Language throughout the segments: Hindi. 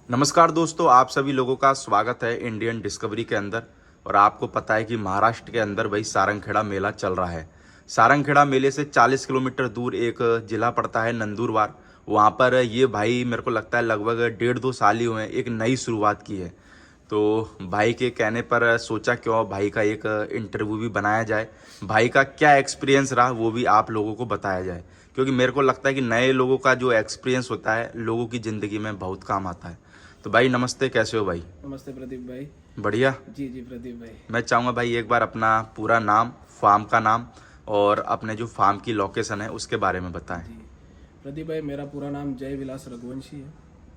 नमस्कार दोस्तों, आप सभी लोगों का स्वागत है इंडियन डिस्कवरी के अंदर। और आपको पता है कि महाराष्ट्र के अंदर भाई सारंगखेड़ा मेला चल रहा है। सारंगखेड़ा मेले से 40 किलोमीटर दूर एक ज़िला पड़ता है नंदुरबार। वहाँ पर ये भाई मेरे को लगता है लगभग 1.5-2 साल ही हुए हैं, एक नई शुरुआत की है। तो भाई के कहने पर सोचा क्यों भाई का एक इंटरव्यू भी बनाया जाए, भाई का क्या एक्सपीरियंस रहा वो भी आप लोगों को बताया जाए। क्योंकि मेरे को लगता है कि नए लोगों का जो एक्सपीरियंस होता है लोगों की ज़िंदगी में बहुत काम आता है। तो भाई नमस्ते, कैसे हो भाई? नमस्ते प्रदीप भाई। बढ़िया। जी जी प्रदीप भाई। मैं चाहूँगा भाई एक बार अपना पूरा नाम, फार्म का नाम और अपने जो फार्म की लोकेशन है उसके बारे में बताएं। जी प्रदीप भाई, मेरा पूरा नाम जय विलास रघुवंशी है।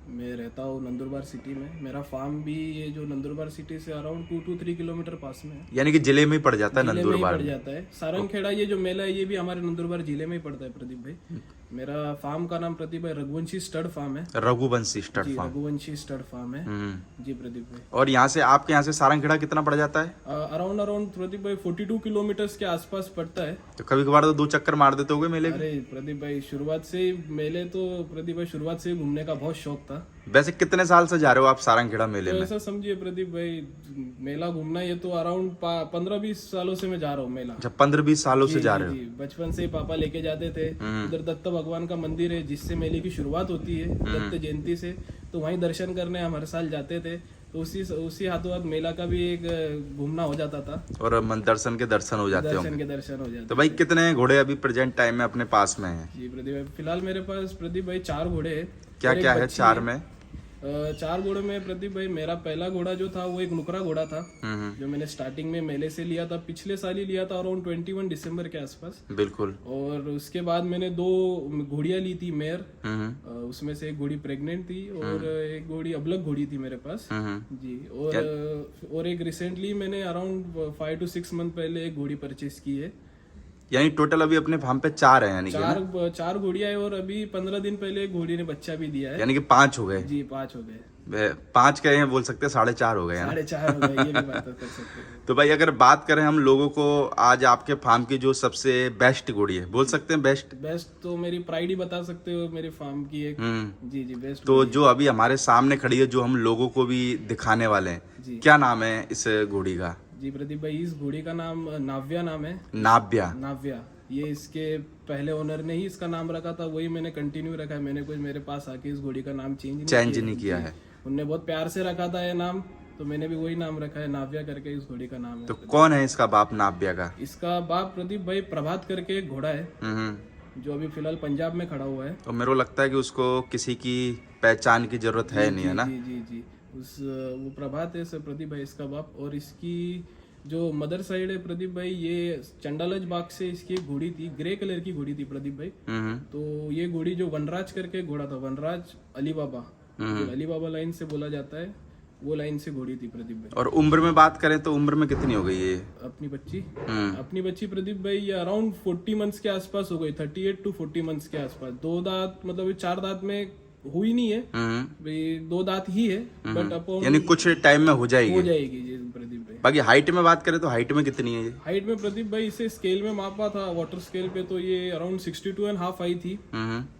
मैं रहता हूँ नंदुरबार सिटी में। मेरा फार्म भी ये जो नंदुरबार सिटी से अराउंड 2 to 3 किलोमीटर पास में है। यानी कि जिले में ही पड़ जाता है जिले में ही नंदुरबार पड़ में। जाता है। सारंगखेड़ा ये जो मेला है ये भी हमारे नंदुरबार जिले में ही पड़ता है प्रदीप भाई। मेरा फार्म का नाम प्रदीप भाई रघुवंशी स्टड फार्म है। रघुवंशी स्टड जी फार्म। रघुवंशी स्टड फार्म है। जी प्रदीप भाई। और यहाँ से आपके यहाँ से सारंगखेड़ा कितना पड़ जाता है? अराउंड अराउंड प्रदीप भाई 42 किलोमीटर्स के आसपास पड़ता है। तो कभी कभार तो 2 चक्कर मार देते होगे मेले में। अरे प्रदीप भाई, शुरुआत से ही मेले तो प्रदीप भाई शुरुआत से ही घूमने का बहुत शौक था। वैसे कितने साल से जा रहे हो आप सारंगखेड़ा मेले तो में? ऐसा समझिए प्रदीप भाई, मेला घूमना ये तो अराउंड 15-20 सालों से मैं जा रहा हूँ मेला। जब 15-20 सालों से जा रहे हो। जी, बचपन से ही पापा लेके जाते थे। उधर दत्त भगवान का मंदिर है जिससे मेले की शुरुआत होती है, दत्त जयंती से। तो वहीं दर्शन करने हम हर साल जाते थे। तो उसी हाथों हाथ मेला का भी एक घूमना हो जाता था। और दर्शन के दर्शन हो जाते होंगे। दर्शन के दर्शन हो जाते। तो भाई कितने घोड़े अभी प्रेजेंट टाइम में अपने पास में हैं? जी प्रदीप भाई, फिलहाल मेरे पास प्रदीप भाई 4 घोड़े हैं। क्या और एक क्या है बच्ची 4 में? 4 घोड़ों में प्रदीप भाई मेरा पहला घोड़ा जो था वो एक नुकरा घोड़ा था। जो मैंने स्टार्टिंग में मेले से लिया था, पिछले साल ही लिया था अराउंड 21 दिसंबर के आसपास। बिल्कुल। और उसके बाद मैंने 2 घोड़ियां ली थी मेयर। उसमें से एक घोड़ी प्रेग्नेंट थी और एक घोड़ी अबलग घोड़ी थी मेरे पास। जी। और एक रिसेंटली मैंने अराउंड 5 to 6 मंथ पहले एक घोड़ी परचेस की है। यानी टोटल अभी अपने फार्म पे 4 है यानी कि ना? 4 घोड़ियां है और अभी 15 दिन पहले एक घोड़ी ने बच्चा भी दिया है। यानी कि 5 हो गए। जी 5 हो गए। 5 कहे हैं, बोल सकते हैं 4.5 हो गए हैं ना? 4.5 हो गए, ये भी बात कर सकते हैं। तो भाई अगर बात करें हम लोगों को आज आपके फार्म की जो सबसे बेस्ट घोड़ी है, बोल सकते हैं बेस्ट? बेस्ट तो मेरी प्राइड ही बता सकते हो, मेरे फार्म की एक। जी जी बेस्ट। तो जो अभी हमारे सामने खड़ी है, जो हम लोगों को भी दिखाने वाले हैं, जी। क्या नाम है इस घोड़ी का? जी प्रदीप भाई, इस घोड़ी का नाम नाव्या नाम है। नाव्या। नाव्या, ये इसके पहले ओनर ने ही इसका नाम रखा था, वही मैंने कंटिन्यू रखा है। मैंने कुछ मेरे पास आके इस घोड़ी का नाम चेंज नहीं किया है। उनने बहुत प्यार से रखा था ये नाम, तो मैंने भी वही नाम रखा है, नाव्या करके इस घोड़ी का नाम है। तो कौन है इसका बाप नाव्या का? इसका बाप प्रदीप भाई प्रभात करके एक घोड़ा है, जो अभी फिलहाल पंजाब में खड़ा हुआ है। तो मेरे को लगता है कि उसको किसी की पहचान की जरूरत है नहीं, है ना? जी जी जी। वो प्रभात है सर प्रदीप भाई इसका बाप। और इसकी जो मदर साइड है प्रदीप भाई, ये चंडालज बाग से इसकी एक घोड़ी थी, ग्रे कलर की घोड़ी थी प्रदीप भाई। तो ये घोड़ी जो वनराज करके घोड़ा था, वनराज अली बाबा, जो अली बाबा लाइन से बोला जाता है, वो लाइन से घोड़ी थी प्रदीप भाई। और उम्र में बात करें तो उम्र में कितनी हो गई ये? अपनी बच्ची प्रदीप भाई ये अराउंड 40 मंथ्स के आसपास हो गई, 38 to 40 मंथ्स के आसपास। 2 दांत मतलब 4 दांत में हुई नहीं है भाई, 2 दांत ही है। बट अपॉन यानी कुछ टाइम में हो जाएगी जी प्रदीप भाई। बाकी हाइट में बात करें तो हाइट में कितनी है ये? हाइट में प्रदीप भाई इसे स्केल में मापा था, वाटर स्केल पे, तो ये अराउंड 62.5 आई थी।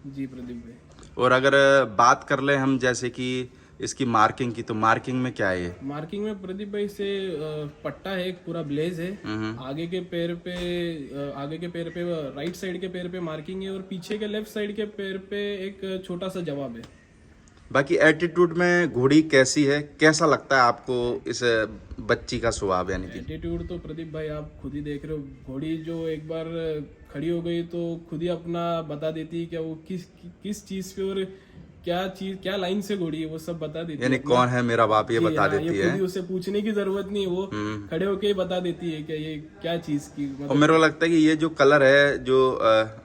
जी प्रदीप भाई। और अगर बात कर ले हम जैसे कि इसकी मार्किंग की, तो मार्किंग में क्या है ये? मार्किंग में प्रदीप भाई से पट्टा है, एक पूरा ब्लेज है। आगे के पैर पे राइट साइड के पैर पे मार्किंग है, और पीछे के लेफ्ट साइड के पैर पे एक छोटा सा जवाब है। बाकी एटीट्यूड में घोड़ी कैसी है, कैसा लगता है आपको इस बच्ची का स्वभाव? यानी कि एटीट्यूड तो प्रदीप भाई आप खुद ही देख रहे हो, घोड़ी जो एक बार खड़ी हो गई तो खुद ही अपना बता देती है कि वो किस चीज पे और क्या लाइन से घोड़ी है, वो सब बता देती है। यानी कौन है मेरा बाप, ये बता देती ये है। खुद ही उसे पूछने की जरूरत नहीं है, वो खड़े होके ही बता देती है कि ये क्या चीज की और मेरे को लगता है कि ये जो कलर है, जो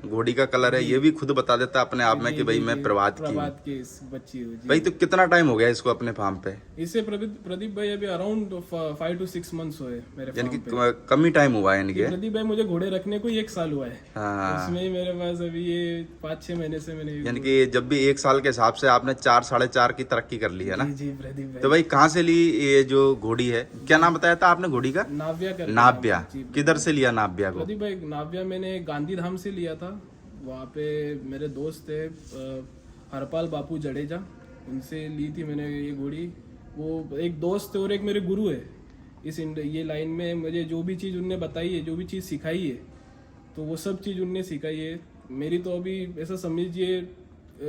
घोड़ी का कलर है, ये भी खुद बता देता है अपने आप में कि भाई मैं प्रभात की इस बच्ची हूँ। भाई तो कितना टाइम हो गया इसको अपने फार्म पे? इसे प्रदीप भाई अभी अराउंड 5 to 6 मंथ्स हुए मेरे यानी कि फार्म पे। कम ही टाइम हुआ है यानी कि? प्रदीप भाई मुझे घोड़े रखने को ही 1 साल हुआ है। हाँ। उसमें मेरे पास अभी ये 5-6 महीने से मैंने, यानी कि जब भी 1 साल के हिसाब से आपने 4-4.5 की तरक्की कर ली है ना? जी प्रदीप भाई। तो भाई कहाँ से ली ये जो घोड़ी है? क्या नाम बताया था आपने घोड़ी का? नाव्या। किधर से लिया नाव्या को? प्रदीप भाई नाव्या मैंने गांधीधाम से लिया था। वहाँ पे मेरे दोस्त थे हरपाल बापू जडेजा, उनसे ली थी मैंने ये घोड़ी। वो एक दोस्त और एक मेरे गुरु है ये लाइन में। मुझे जो भी चीज़ उनने बताई है, जो भी चीज़ सिखाई है, तो वो सब चीज़ उनने सिखाई है। मेरी तो अभी ऐसा समझिए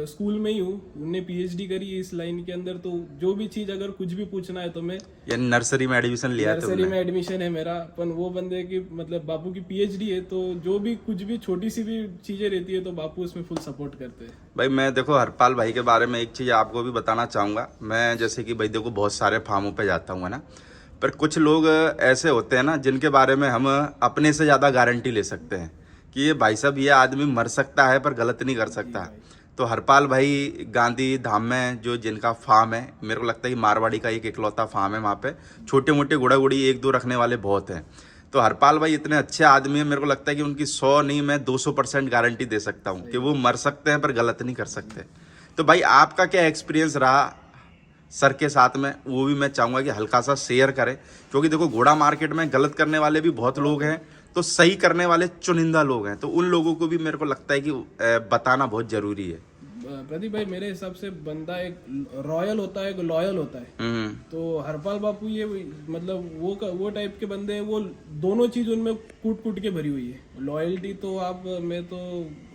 स्कूल में ही हूँ, उनने पीएचडी करी है इस लाइन के अंदर। तो जो भी चीज़ अगर कुछ भी पूछना है तो मैं, यानी नर्सरी में एडमिशन लिया है नर्सरी में एडमिशन है मेरा, पर वो बंदे की मतलब बापू की पीएचडी है, तो जो भी कुछ भी छोटी सी भी चीजें रहती है तो बापू उसमें फुल सपोर्ट करते हैं। भाई मैं देखो हरपाल भाई के बारे में एक चीज़ आपको भी बताना चाहूँगा। मैं जैसे कि भाई देखो बहुत सारे फार्मों पे जाता हूँ है ना, पर कुछ लोग ऐसे होते हैं ना जिनके बारे में हम अपने से ज़्यादा गारंटी ले सकते हैं कि ये भाई साहब ये आदमी मर सकता है पर गलत नहीं कर सकता। तो हरपाल भाई गांधी धाम में जो जिनका फार्म है, मेरे को लगता है कि मारवाड़ी का एक इकलौता फार्म है वहाँ पे। छोटे मोटे घोड़ा घोड़ी एक दो रखने वाले बहुत हैं। तो हरपाल भाई इतने अच्छे आदमी हैं, मेरे को लगता है कि उनकी 100 नहीं मैं 200% गारंटी दे सकता हूँ कि वो मर सकते हैं पर गलत नहीं कर सकते। तो भाई आपका क्या एक्सपीरियंस रहा सर के साथ में, वो भी मैं चाहूँगा कि हल्का सा शेयर करें। क्योंकि देखो घोड़ा मार्केट में गलत करने वाले भी बहुत लोग हैं, तो सही करने वाले चुनिंदा लोग हैं। तो उन लोगों को भी मेरे को लगता है कि बताना बहुत ज़रूरी है। प्रदीप भाई मेरे हिसाब से बंदा एक रॉयल होता है, एक लॉयल होता है। तो हरपाल बापू ये मतलब वो टाइप के बंदे हैं, वो दोनों चीज उनमें कूट कूट के भरी हुई है। लॉयल्टी तो मैं तो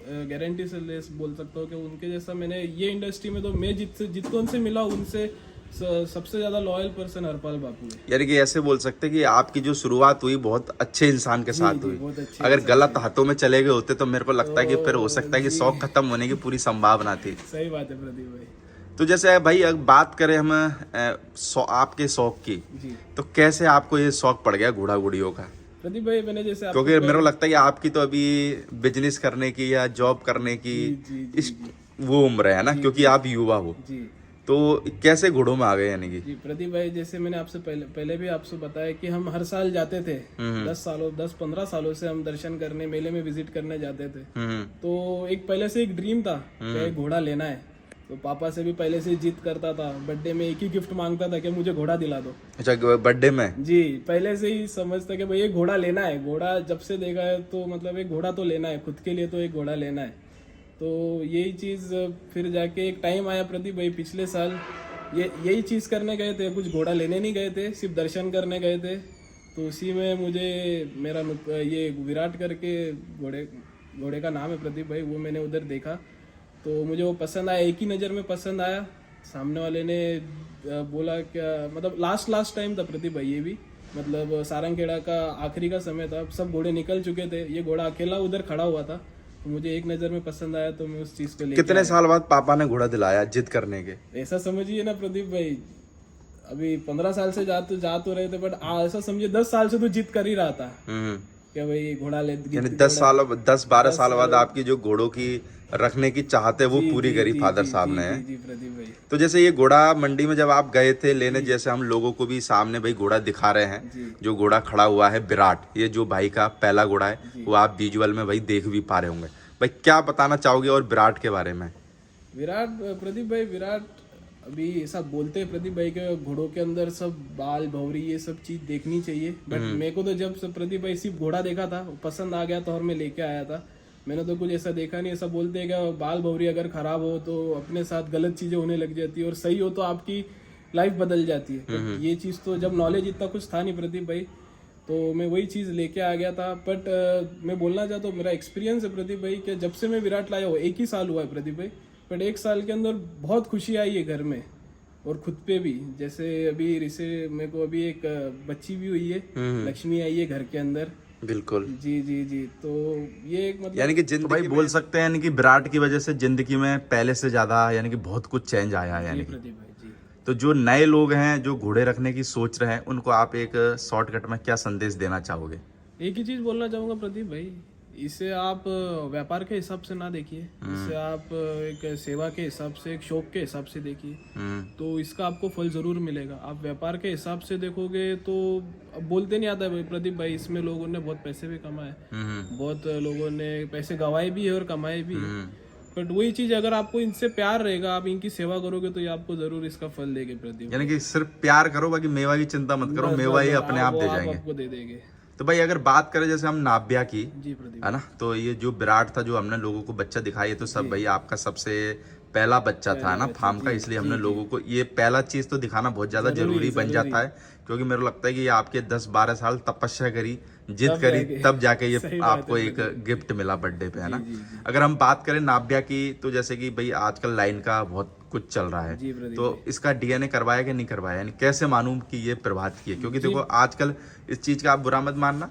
गारंटी से बोल सकता हूँ कि उनके जैसा मैंने ये इंडस्ट्री में तो मैं जितनों से मिला उनसे सबसे ज्यादा लॉयल पर्सन हरपाल बापू है। यानी कि ऐसे बोल सकते हैं कि आपकी जो शुरुआत हुई बहुत अच्छे इंसान के साथ हुई। बहुत अच्छे अगर गलत हाथों में चले गए होते तो मेरे को लगता है कि फिर हो सकता है कि शौक खत्म होने की पूरी संभावना थी। सही बात है प्रदीप भाई। तो जैसे भाई अगर बात करें हम आपके शौक की, जी तो कैसे आपको ये शौक पड़ गया घोड़ा घोड़ियों का? प्रदीप भाई मैंने जैसे क्योंकि मेरे को लगता है कि आपकी तो अभी बिजनेस करने की या जॉब करने की इस वो उम्र है ना, क्योंकि आप युवा हो। जी तो कैसे घोड़ों में आ गए यानी कि? जी प्रदीप भाई जैसे मैंने आपसे पहले भी आपसे बताया कि हम हर साल जाते थे। 10-15 सालों से हम दर्शन करने, मेले में विजिट करने जाते थे। तो एक पहले से एक ड्रीम था कि एक घोड़ा लेना है। तो पापा से भी पहले से जिद करता था, बर्थडे में एक ही गिफ्ट मांगता था कि मुझे घोड़ा दिला दो। अच्छा बर्थडे में? जी पहले से ही समझता कि भाई ये घोड़ा लेना है। घोड़ा जब से देखा है तो मतलब एक घोड़ा तो लेना है, खुद के लिए तो एक घोड़ा लेना है। तो यही चीज़ फिर जाके एक टाइम आया प्रदीप भाई, पिछले साल यही चीज़ करने गए थे, कुछ घोड़ा लेने नहीं गए थे, सिर्फ दर्शन करने गए थे। तो उसी में मुझे मेरा ये विराट करके घोड़े का नाम है प्रदीप भाई, वो मैंने उधर देखा तो मुझे वो पसंद आया, एक ही नज़र में पसंद आया। सामने वाले ने बोला क्या, मतलब लास्ट टाइम था प्रदीप भाई ये भी, मतलब सारंगखेड़ा का आखिरी का समय था, सब घोड़े निकल चुके थे, ये घोड़ा अकेला उधर खड़ा हुआ था। तो मुझे एक नज़र में पसंद आया तो मैं उस चीज़ को लेके कितने साल बाद पापा ने घोड़ा दिलाया जिद करने के? ऐसा समझिए ना प्रदीप भाई, अभी 15 साल से जा तो रहे थे, बट ऐसा समझिए 10 साल से तो जिद कर ही रहा था क्या भाई घोड़ा ले। यानी 10-12 साल बाद आपकी जो घोड़ों की रखने की चाहत है वो पूरी करी फादर साहब ने। जी प्रदीप भाई। तो जैसे ये घोड़ा मंडी में जब आप गए थे लेने, जैसे हम लोगों को भी सामने भाई घोड़ा दिखा रहे हैं, जो घोड़ा खड़ा हुआ है विराट, ये जो भाई का पहला घोड़ा है, वो आप विजुअल में भाई देख भी पा रहे होंगे। भाई क्या बताना चाहोगे और विराट के बारे में? विराट प्रदीप भाई, विराट अभी ऐसा बोलते हैं प्रदीप भाई के घोड़ों के अंदर सब बाल भौरी ये सब चीज देखनी चाहिए, बट मेरे को तो जब से प्रदीप भाई सिर्फ घोड़ा देखा था, पसंद आ गया तो और मैं लेके आया था। मैंने तो कुछ ऐसा देखा नहीं। ऐसा बोलते हैं कि बाल भौरी अगर खराब हो तो अपने साथ गलत चीजें होने लग जाती है, और सही हो तो आपकी लाइफ बदल जाती है। ये चीज तो जब नॉलेज इतना कुछ था नहीं प्रदीप भाई, तो मैं वही चीज़ लेके आ गया था। बट मैं बोलना चाहता हूँ, मेरा एक्सपीरियंस है प्रदीप भाई कि जब से मैं विराट लाया हूँ, एक ही साल हुआ है प्रदीप भाई, बट एक साल के अंदर बहुत खुशी आई है घर में और खुद पे भी। जैसे अभी मेरे को अभी एक बच्ची भी हुई है, लक्ष्मी आई है घर के अंदर। बिल्कुल जी जी जी। तो ये एक मतलब यानी कि जिंदगी भाई बोल सकते हैं यानी कि विराट की वजह से जिंदगी में पहले से ज्यादा यानी कि बहुत कुछ चेंज आया है यानी प्रदीप भाई जी। तो जो नए लोग हैं जो घोड़े रखने की सोच रहे हैं, उनको आप एक शॉर्टकट में क्या संदेश देना चाहोगे? एक ही चीज बोलना चाहूंगा प्रदीप भाई, इसे आप व्यापार के हिसाब से ना देखिए, इसे आप एक सेवा के हिसाब से, एक शौक के हिसाब से देखिए, तो इसका आपको फल जरूर मिलेगा। आप व्यापार के हिसाब से देखोगे तो अब बोलते नहीं आता भाई प्रदीप भाई, इसमें लोगों ने बहुत पैसे भी कमाए, बहुत लोगों ने पैसे गंवाए भी है और कमाए भी है। बट वही चीज अगर आपको इनसे प्यार रहेगा, आप इनकी सेवा करोगे तो ये आपको जरूर इसका फल देंगे प्रदीप। यानी कि सिर्फ प्यार करो, बाकी मेवा की चिंता मत करो, मेवा ही अपने आप दे जाएंगे, आपको दे देंगे। तो भाई अगर बात करें जैसे हम नाभ्या की, जी प्रदीप, है ना, तो ये जो विराट था जो हमने लोगों को बच्चा दिखाई है, तो सब भाई आपका सबसे पहला बच्चा था ना फार्म का, इसलिए हमने लोगों को ये पहला चीज तो दिखाना बहुत ज्यादा जरूरी बन जाता है, क्योंकि मेरे को लगता है कि ये आपके 10-12 साल तपस्या करी, जिद करी, तब जाके ये आपको एक गिफ्ट मिला बर्थडे पे, है ना। अगर हम बात करें नाव्या की, तो जैसे कि भाई आजकल लाइन का बहुत कुछ चल रहा है, तो इसका डीएनए करवाया कि नहीं करवाया, यानी कैसे मालूम कि ये प्रभात की है? क्योंकि देखो आजकल इस चीज का आप बुरा मत मानना,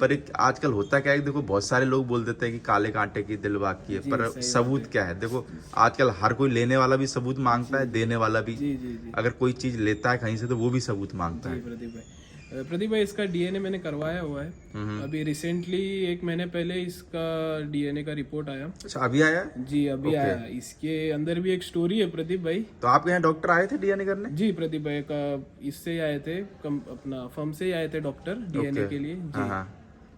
पर एक आजकल होता क्या है, देखो बहुत सारे लोग बोल देते हैं कि काले कांटे की दिलबाग की है, पर सबूत क्या है? देखो आजकल हर कोई लेने वाला भी सबूत मांगता है, देने वाला भी। अगर कोई चीज लेता है कहीं से तो वो भी सबूत मांगता है। प्रदीप भाई इसका डीएनए मैंने करवाया हुआ है अभी रिसेंटली, 1 महीने पहले इसका डीएनए का रिपोर्ट आया। अच्छा, अभी आया है? जी अभी आया। इसके अंदर भी एक स्टोरी है प्रदीप भाई। तो आपके यहाँ डॉक्टर आए थे डीएनए करने? जी प्रदीप भाई का इससे आए थे, अपना फर्म से ही आए थे डॉक्टर डीएनए के लिए। जी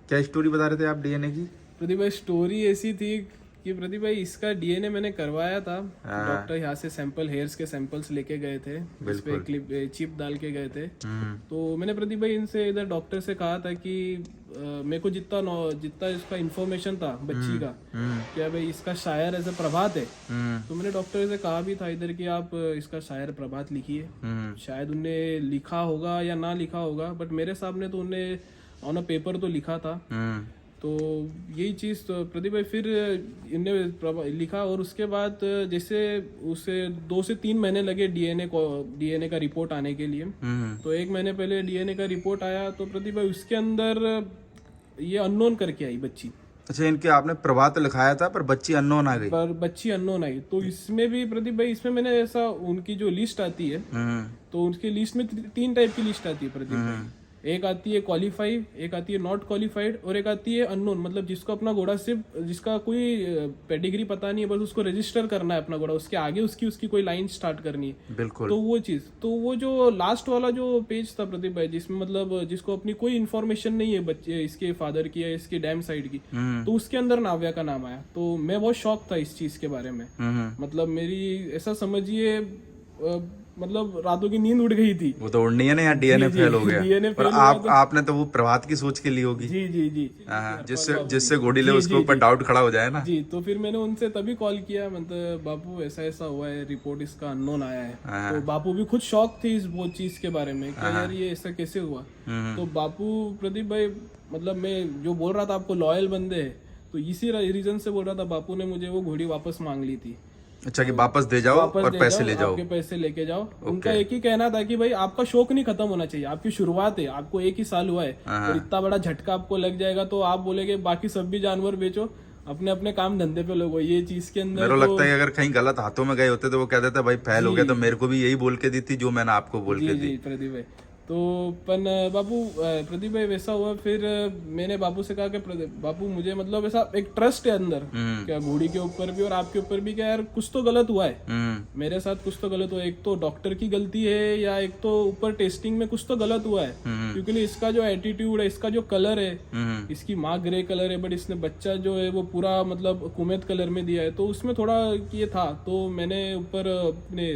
क्या स्टोरी बता रहे थे आप डीएनए की? प्रदीप भाई स्टोरी ऐसी थी कि प्रदीप भाई इसका डीएनए मैंने करवाया था, डॉक्टर यहाँ से सैंपल हेयर्स के सैंपल्स लेके गए थे, इस पे क्लिप चिप डाल के गए थे। तो मैंने प्रदीप भाई इनसे इधर डॉक्टर से कहा था कि मेरे को जितना इसका इन्फॉर्मेशन था बच्ची का, क्या भाई इसका शायर ऐसे प्रभात है, तो मैंने डॉक्टर से कहा भी था इधर कि आप इसका शायर प्रभात लिखिए। शायद उनने लिखा होगा या ना लिखा होगा, बट मेरे सामने तो उनने ऑन अ पेपर तो लिखा था। तो यही चीज़ तो प्रदीप भाई फिर इनने लिखा, और उसके बाद जैसे उसे 2 से 3 महीने लगे डीएनए का रिपोर्ट आने के लिए। तो 1 महीने पहले डीएनए का रिपोर्ट आया, तो प्रदीप भाई उसके अंदर ये अननोन करके आई बच्ची। अच्छा, इनके आपने प्रभात लिखाया था पर बच्ची अननोन आ गई? पर बच्ची अननोन आई। तो इसमें भी प्रदीप भाई इसमें मैंने ऐसा उनकी जो लिस्ट आती है, तो उनकी लिस्ट में 3 टाइप की लिस्ट आती है प्रदीप भाई। एक आती है क्वालिफाइड, एक आती है नॉट क्वालिफाइड, और एक आती है अननोन, मतलब जिसको अपना घोड़ा सिर्फ, जिसका कोई पेडिग्री पता नहीं है, बस उसको रजिस्टर करना है अपना घोड़ा, उसके आगे उसकी कोई लाइन स्टार्ट करनी है। बिल्कुल। तो वो चीज, तो वो जो लास्ट वाला जो पेज था प्रदीप भाई, जिसमें मतलब जिसको अपनी कोई इन्फॉर्मेशन नहीं है बच्चे इसके फादर की या इसके डैम साइड की, तो उसके अंदर नाव्या का नाम आया। तो मैं बहुत शॉक था इस चीज के बारे में। मतलब मेरी ऐसा समझिए मतलब रातों की नींद उड़ गई थी। वो तो उड़नी है ना यार, डीएनए फेल हो गया। पर आपने तो वो प्रभात की सोच के ली होगी। जी जी जी, जिससे घोड़ी ले उसके ऊपर डाउट खड़ा हो जाए ना। जी, तो फिर मैंने उनसे तभी कॉल किया, मतलब बापू ऐसा ऐसा हुआ है, रिपोर्ट इसका अननोन आया है। तो बापू भी खुद शॉक थे इस वो चीज के बारे में कि यार ये ऐसा कैसे हुआ। तो बापू प्रदीप भाई, मतलब मैं जो बोल रहा था आपको लॉयल बंदे है, तो इसी रीजन से बोल रहा था, बापू ने मुझे वो घोड़ी वापस मांग ली थी। अच्छा, कि वापस दे जाओ और पैसे ले जाओ। आपके पैसे लेके जाओ। उनका एक ही कहना था कि भाई आपका शौक नहीं खत्म होना चाहिए, आपकी शुरुआत है, आपको 1 ही साल हुआ है और इतना बड़ा झटका आपको लग जाएगा, तो आप बोलेगे बाकी सब भी जानवर बेचो, अपने अपने काम धंधे पे लगो। ये चीज के अंदर मेरे को लगता है कि अगर कहीं गलत हाथों में गए होते तो वो कहते थे भाई फेल हो गया, तो मेरे को भी यही बोल के दी थी जो मैंने आपको बोल के दी। प्रदीप भाई, तो पन बापू प्रदीप भाई वैसा हुआ। फिर मैंने बापू से कहा कि बापू मुझे मतलब ऐसा एक ट्रस्ट है अंदर, क्या घोड़ी के ऊपर भी और आपके ऊपर भी, क्या यार कुछ तो गलत हुआ है मेरे साथ, कुछ तो गलत हुआ है। एक तो डॉक्टर की गलती है, या एक तो ऊपर टेस्टिंग में कुछ तो गलत हुआ है, क्योंकि इसका जो एटीट्यूड है, इसका जो कलर है, इसकी माँ ग्रे कलर है, बट इसने बच्चा जो है वो पूरा मतलब कुमेत कलर में दिया है, तो उसमें थोड़ा ये था। तो मैंने ऊपर अपने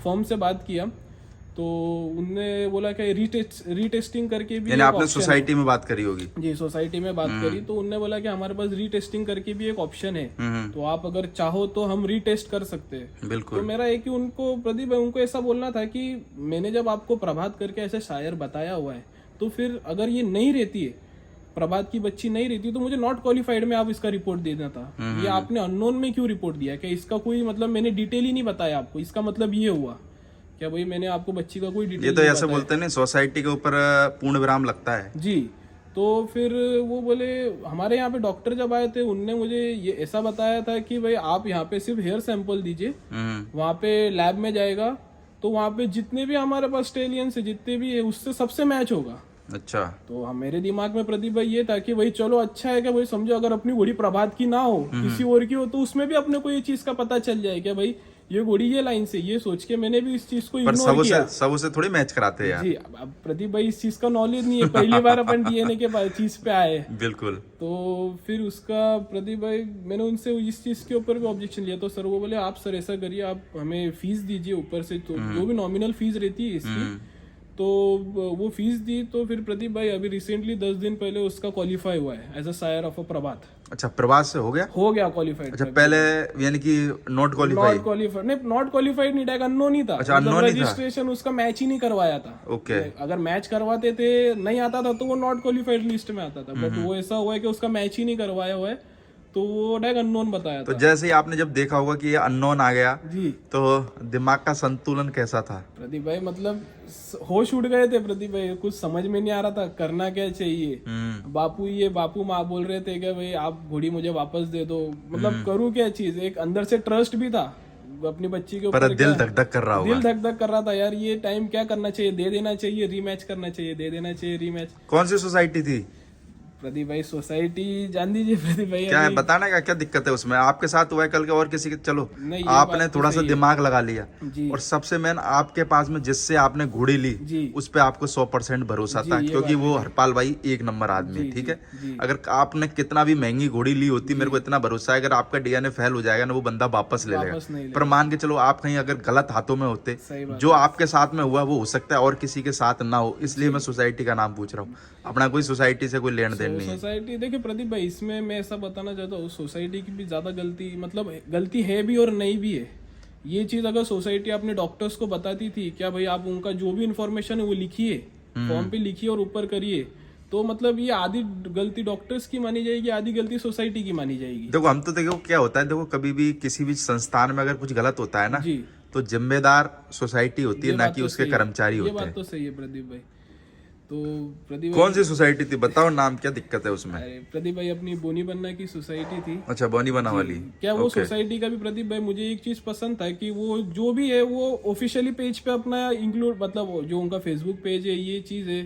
फॉर्म से बात किया, तो उनने बोला कि रीटेस्टिंग करके भी, आपने सोसाइटी में बात करी होगी? जी, सोसाइटी में बात करी, तो उनने बोला कि हमारे पास रीटेस्टिंग करके भी एक ऑप्शन है, तो आप अगर चाहो तो हम रीटेस्ट कर सकते हैं। बिल्कुल। तो मेरा एक कि उनको प्रदीप भाई, उनको ऐसा बोलना था कि मैंने जब आपको प्रभात करके ऐसे शायर बताया हुआ है, तो फिर अगर ये नहीं रहती है, प्रभात की बच्ची नहीं रहती, तो मुझे नॉट क्वालिफाइड में आप इसका रिपोर्ट देना था। ये आपने अननोन में क्यों रिपोर्ट दिया? कि इसका कोई मतलब मैंने डिटेल ही नहीं बताया आपको, इसका मतलब ये हुआ क्या भाई मैंने आपको बच्ची का कोई डिटेल? ये तो ऐसे बोलते हैं ना, सोसाइटी के ऊपर पूर्ण विराम लगता है। जी, तो फिर वो बोले, हमारे यहाँ पे डॉक्टर जब आए थे, उनने मुझे ये ऐसा बताया था कि भाई आप यहाँ पे सिर्फ हेयर सैंपल दीजिए, वहाँ पे लैब में जाएगा, तो वहाँ पे जितने भी हमारे पास स्टेलियंस है, जितने भी है, उससे सबसे मैच होगा। अच्छा। तो मेरे दिमाग में प्रदीप भाई ये था कि भाई चलो अच्छा है कि भाई समझो अगर अपनी घोड़ी प्रभात की ना हो, किसी और की हो, तो उसमें भी अपने को ये चीज का पता चल जाए कि भाई ये घोड़ी ये लाइन से, ये सोच के मैंने भी इस चीज को इग्नोर किया। सब से थोड़ी मैच कराते हैं यार। जी, अब प्रदीप भाई इस चीज का नॉलेज नहीं है, पहली बार अपन डीएनए के चीज पे आए। बिल्कुल। तो फिर उसका प्रदीप भाई, मैंने उनसे इस चीज के ऊपर भी ऑब्जेक्शन लिया, तो सर वो बोले आप सर ऐसा करिए, आप हमें फीस दीजिए ऊपर से, तो जो भी नॉमिनल फीस रहती है इसकी, तो वो फीस दी। तो फिर प्रदीप भाई अभी रिसेंटली 10 दिन पहले उसका क्वालिफाई हुआ है as a sire of a प्रभात। अच्छा, प्रवास से हो गया क्वालिफाइड। अच्छा, पहले यानी कि नॉट नॉट क्वालिफाइड नहीं, नॉट क्वालिफाइड नहीं, टैग अननोन ही था। अच्छा, unknown ही था। रजिस्ट्रेशन उसका मैच ही नहीं करवाया था। ओके। अगर मैच करवाते थे नहीं आता था तो वो नॉट क्वालिफाइड लिस्ट में आता था, बट वो ऐसा हुआ है कि उसका मैच ही नहीं करवाया हुआ है, तो वो टैग अननोन बताया तो था। जैसे ही आपने जब देखा होगा कि ये अननोन आ गया जी तो दिमाग का संतुलन कैसा था? प्रदीप भाई मतलब होश उड़ गए थे प्रदीप भाई, कुछ समझ में नहीं आ रहा था करना क्या चाहिए। बापू माँ बोल रहे थे कि भाई आप घोड़ी मुझे वापस दे दो, मतलब करूँ क्या चीज। एक अंदर से ट्रस्ट भी था अपनी बच्ची के पर ऊपर। दिल धक धक कर रहा होगा। दिल धक धक कर रहा था यार, ये टाइम क्या करना चाहिए, दे देना चाहिए, रीमैच करना चाहिए, दे देना चाहिए रीमैच। कौन सी सोसाइटी थी? प्रदीप भाई सोसाइटी जान दीजिए प्रदीप भाई। क्या है बताना का क्या दिक्कत है उसमें? आपके साथ हुआ है कल के और किसी के? चलो नहीं, ये आपने बात तो थोड़ा सा सही है। दिमाग लगा लिया, जी और सबसे मेन आपके पास में जिससे आपने घोड़ी ली जी उस पे आपको 100% भरोसा था, ये क्योंकि बात वो हरपाल भाई एक नंबर आदमी है, ठीक है। जी अगर आपने कितना भी महंगी घोड़ी ली होती, मेरे को इतना भरोसा है अगर आपका डीएनए फेल हो जाएगा ना, वो बंदा वापस ले लेगा। वापस नहीं पर मान के चलो आप कहीं अगर गलत हाथों में होते, सही बात जो आपके साथ में हुआ वो हो सकता है और किसी के साथ ना हो, इसलिए मैं सोसाइटी का नाम पूछ रहा हूँ। अपना कोई सोसाइटी से कोई लेन देन नहीं है। सोसाइटी देखिए प्रदीप भाई, इसमें मैं ऐसा बताना चाहता हूँ, सोसाइटी की भी ज्यादा गलती, मतलब गलती है भी और नहीं भी है। ये चीज अगर सोसाइटी अपने डॉक्टर्स को बताती थी क्या भाई आप उनका जो भी इंफॉर्मेशन है वो लिखिए, फॉर्म पे लिखिए और ऊपर करिए, तो मतलब ये आधी गलती डॉक्टर्स की मानी जाएगी, आधी गलती सोसाइटी की मानी जाएगी। देखो हम तो देखो क्या होता है, देखो कभी भी किसी भी संस्थान में अगर कुछ गलत होता है ना, जी तो जिम्मेदार सोसाइटी होती है, ना कि उसके कर्मचारी ये होते बात हैं। तो सही है प्रदीप भाई। तो प्रदीप कौन सी सोसाइटी थी बताओ, नाम क्या दिक्कत है उसमें? अरे प्रदीप भाई अपनी बोनी बनना की सोसाइटी थी। अच्छा, बॉनी बना वाली। क्या वो सोसाइटी का भी प्रदीप भाई मुझे एक चीज पसंद था कि वो जो भी है वो ऑफिशियली पेज पे अपना इंक्लूड, मतलब जो उनका फेसबुक पेज है ये चीज है,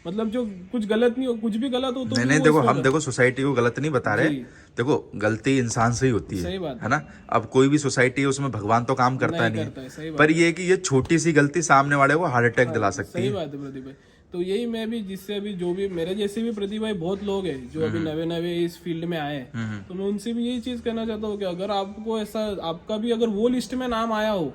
मतलब जो कुछ गलत नहीं हो, कुछ भी गलत हो तो नहीं देखो हम देखो सोसाइटी को गलत नहीं बता रहे, जी। देखो गलती इंसान से ही होती सही बात है ना। अब कोई भी सोसाइटी है उसमें भगवान तो काम करता नहीं करता है, सही है, बात पर ये है कि ये छोटी सी गलती सामने वाले को हार्ट अटैक दिला सकती सही है। बात है प्रदीप भाई। तो यही मैं भी, जिससे अभी जो भी मेरे जैसे भी प्रदीप भाई बहुत लोग हैं जो अभी नवे नवे इस फील्ड में आए हैं, तो मैं उनसे भी यही चीज कहना चाहता हूँ कि अगर आपको ऐसा, आपका भी अगर वो लिस्ट में नाम आया हो,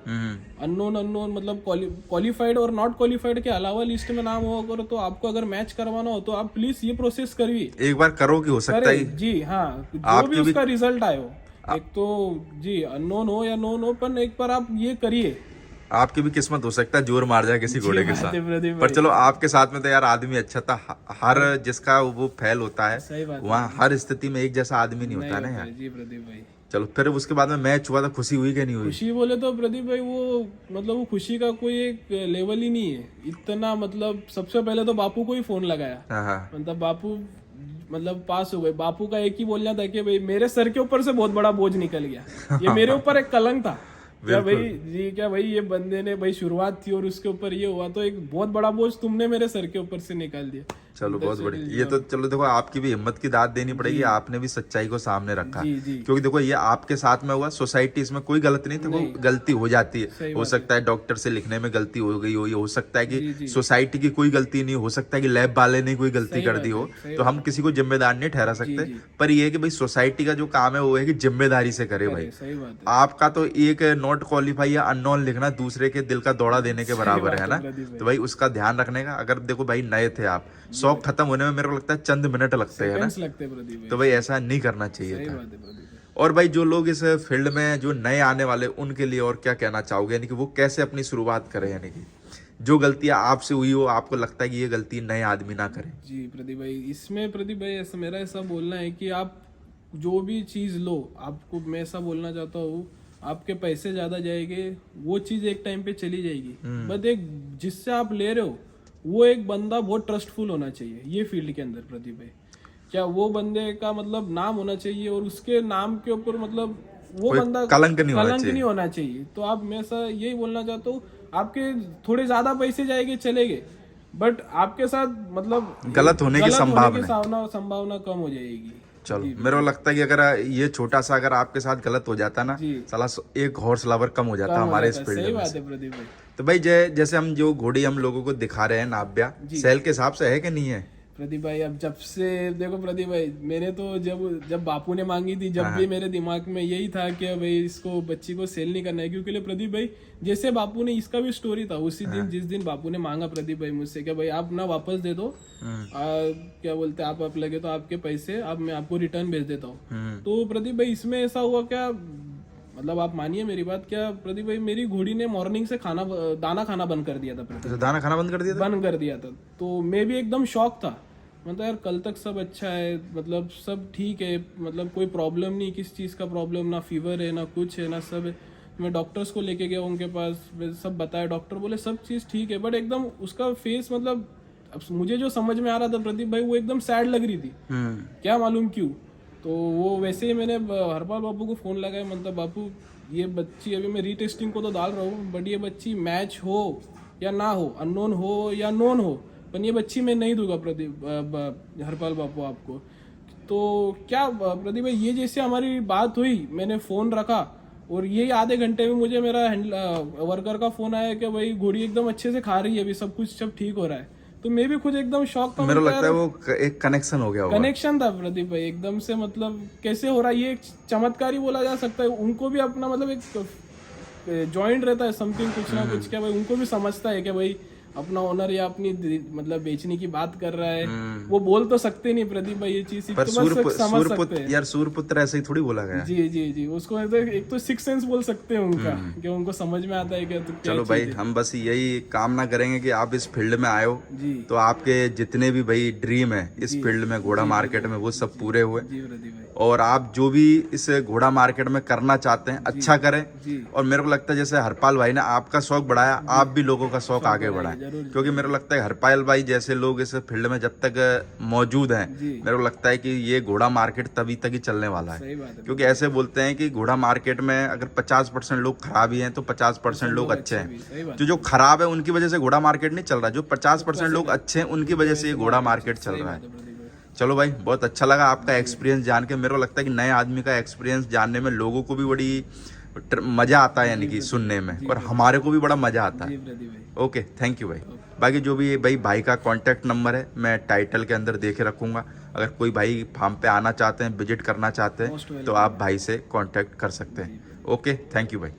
अननोन मतलब क्वालिफाइड और नॉट क्वालिफाइड के अलावा लिस्ट में नाम हो अगर, तो आपको अगर मैच करवाना हो तो आप प्लीज ये प्रोसेस करिए, एक बार करो कि हो सकता है जी हाँ, जो भी उसका रिजल्ट आए हो, एक तो जी अननोन हो या नोन हो, पर एक बार आप ये करिए। आपकी भी किस्मत हो सकता है जोर मार जाए किसी घोड़े के साथ, प्रदीप पर चलो आपके साथ में तो यार आदमी अच्छा था। हर जिसका वो फेल होता है सही बात वहाँ हर स्थिति में एक जैसा आदमी नहीं होता है ना यार। जी प्रदीप भाई। चलो फिर उसके बाद में मैच हुआ था, खुशी हुई कि नहीं हुई? खुशी बोले तो प्रदीप भाई वो मतलब वो खुशी का कोई एक लेवल ही नहीं है इतना। मतलब सबसे पहले तो बापू को ही फोन लगाया, हाँ। मतलब बापू मतलब पास हो गए। बापू का एक ही बोलना था कि भाई मेरे सर के ऊपर से बहुत बड़ा बोझ निकल गया, ये मेरे ऊपर एक कलंक था। क्या भाई जी, क्या भाई ये बंदे ने भाई शुरुआत थी और उसके ऊपर ये हुआ, तो एक बहुत बड़ा बोझ तुमने मेरे सर के ऊपर से निकाल दिया। चलो बहुत बढ़िया। ये तो चलो देखो आपकी भी हिम्मत की दाद देनी पड़ेगी, आपने भी सच्चाई को सामने रखा, जी जी क्योंकि देखो ये आपके साथ में हुआ, सोसाइटी इसमें कोई गलत नहीं, तो गलती हो जाती है। हो सकता है डॉक्टर से लिखने में गलती हो गई हो सकता है कि सोसाइटी की कोई गलती नहीं, हो सकता है कि लैब वाले ने कोई गलती कर दी हो, तो हम किसी को जिम्मेदार नहीं ठहरा सकते। पर ये है कि भाई सोसाइटी का जो काम है वो है कि जिम्मेदारी से करे भाई। सही बात है। आपका तो एक नॉट क्वालिफाई या अननोन लिखना दूसरे के दिल का दौड़ा देने के बराबर है ना, तो भाई उसका ध्यान रखने का। अगर देखो भाई नए थे आप, शौक खत्म होने में मेरे को लगता है चंद मिनट लगते हैं ना, तो भाई ऐसा नहीं करना चाहिए था। और भाई जो लोग इस फील्ड में जो नए आने वाले उनके लिए और क्या कहना चाहोगे, यानी कि वो कैसे अपनी शुरुआत करें, यानी कि जो गलतियां आपसे हुई हो आपको लगता है कि ये गलती नए आदमी ना करें? जी प्रदीप भाई, इसमें प्रदीप भाई ऐसा मेरा ऐसा बोलना है कि आप जो भी चीज लो, आपको मैं ऐसा बोलना चाहता हूँ, आपके पैसे ज्यादा जाएंगे, वो चीज एक टाइम पे चली जाएगी, बट एक जिससे आप ले रहे हो वो एक बंदा बहुत ट्रस्टफुल होना चाहिए ये फील्ड के अंदर प्रदीप भाई। क्या वो बंदे का मतलब नाम होना चाहिए और उसके नाम के ऊपर मतलब वो बंदा कलंक नहीं होना चाहिए। तो आप मैं ऐसा यही बोलना चाहता हूँ, आपके थोड़े ज्यादा पैसे जाएंगे चलेंगे, बट आपके साथ मतलब गलत होने की संभावना कम हो जाएगी। चलो मेरे को लगता है कि अगर ये छोटा सा अगर आपके साथ गलत हो जाता ना, साला एक हॉर्स लवर कम हो जाता हमारे इस फील्ड में। सही बात है प्रदीप भाई। तो भाई जैसे हम जो घोड़ी हम लोगों को दिखा रहे हैं नाव्या, सेल के हिसाब से है कि नहीं है? प्रदीप भाई अब जब से देखो प्रदीप भाई, मैंने तो जब बापू ने मांगी थी, जब भी मेरे दिमाग में यही था कि भाई इसको बच्ची को सेल नहीं करना है, क्योंकि प्रदीप भाई जैसे बापू ने, इसका भी स्टोरी था उसी दिन जिस दिन बापू ने मांगा प्रदीप भाई मुझसे कि भाई आप ना वापस दे दो, क्या बोलते हैं आप लगे तो आपके पैसे अब मैं आपको रिटर्न भेज देता हूँ। तो प्रदीप भाई इसमें ऐसा हुआ क्या, मतलब आप मानिए मेरी बात, क्या प्रदीप भाई मेरी घोड़ी ने मॉर्निंग से दाना खाना बंद कर दिया था प्रदीप, दाना खाना बंद कर दिया था? बंद कर दिया था। तो मैं भी एकदम शॉक था, मतलब यार कल तक सब अच्छा है, मतलब सब ठीक है, मतलब कोई प्रॉब्लम नहीं, किस चीज़ का प्रॉब्लम, ना फीवर है ना कुछ है ना सब है। मैं डॉक्टर्स को लेके गया उनके पास, सब बताया, डॉक्टर बोले सब चीज़ ठीक है, बट एकदम उसका फेस, मतलब अब मुझे जो समझ में आ रहा था प्रदीप भाई, वो एकदम सैड लग रही थी, क्या मालूम क्यों। तो वो वैसे ही मैंने हरपाल बापू को फ़ोन लगाया, मतलब बापू ये बच्ची अभी मैं रीटेस्टिंग को तो डाल रहा हूँ, बट ये बच्ची मैच हो या ना हो, अननोन हो या नोन हो, पर ये बच्ची मैं नहीं दूंगा प्रदीप हरपाल बापू आपको। तो क्या प्रदीप भाई, ये जैसे हमारी बात हुई, मैंने फ़ोन रखा और यही आधे घंटे में मुझे मेरा वर्कर का फ़ोन आया कि भाई घोड़ी एकदम अच्छे से खा रही है, अभी सब कुछ सब ठीक हो रहा है। तो मैं भी खुद एकदम शॉक था, मेरे को लगता है वो एक कनेक्शन हो गया होगा। कनेक्शन था प्रदीप भाई एकदम से, मतलब कैसे हो रहा है, ये एक चमत्कार ही बोला जा सकता है। उनको भी अपना मतलब एक जॉइंट रहता है समथिंग, कुछ ना कुछ, क्या भाई उनको भी समझता है कि भाई अपना ओनर या अपनी मतलब बेचने की बात कर रहा है, वो बोल तो सकते नहीं प्रदीप भाई ये चीज, पर समझ सकते हैं यार सूरपुत्र ऐसे ही थोड़ी बोला गया। जी जी जी, उसको एक तो सिक्स सेंस बोल सकते हैं उनका, कि उनको समझ में आता है कि तो चलो भाई, हम बस यही कामना करेंगे कि आप इस फील्ड में आए हो तो आपके जितने भी भाई ड्रीम है इस फील्ड में, घोड़ा मार्केट में, वो सब पूरे हुए, जी प्रदीप भाई। और आप जो भी इस घोड़ा मार्केट में करना चाहते हैं अच्छा करें। और मेरे को लगता है जैसे हरपाल भाई ने आपका शौक बढ़ाया, आप भी लोगों का शौक आगे बढ़ाएं, क्योंकि मेरे को लगता है हरपाल भाई जैसे लोग इस फील्ड में जब तक मौजूद हैं, मेरे को लगता है कि ये घोड़ा मार्केट तभी तक ही चलने वाला है। क्योंकि ऐसे बोलते हैं कि घोड़ा मार्केट में अगर 50% लोग खराब ही हैं तो 50% लोग अच्छे हैं। तो जो खराब है उनकी वजह से घोड़ा मार्केट नहीं चल रहा, जो 50% लोग अच्छे हैं उनकी वजह से ये घोड़ा मार्केट चल रहा है। चलो भाई, बहुत अच्छा लगा आपका एक्सपीरियंस जान के। मेरे को लगता है कि नए आदमी का एक्सपीरियंस जानने में लोगों को भी बड़ी मजा आता है, यानी कि सुनने में, और हमारे को भी बड़ा मजा आता है। ओके, थैंक यू भाई। बाकी जो भी भाई का कांटेक्ट नंबर है मैं टाइटल के अंदर दे के रखूंगा, अगर कोई भाई फार्म पे आना चाहते हैं, विजिट करना चाहते हैं, तो आप भाई से कांटेक्ट कर सकते हैं। ओके, थैंक यू भाई।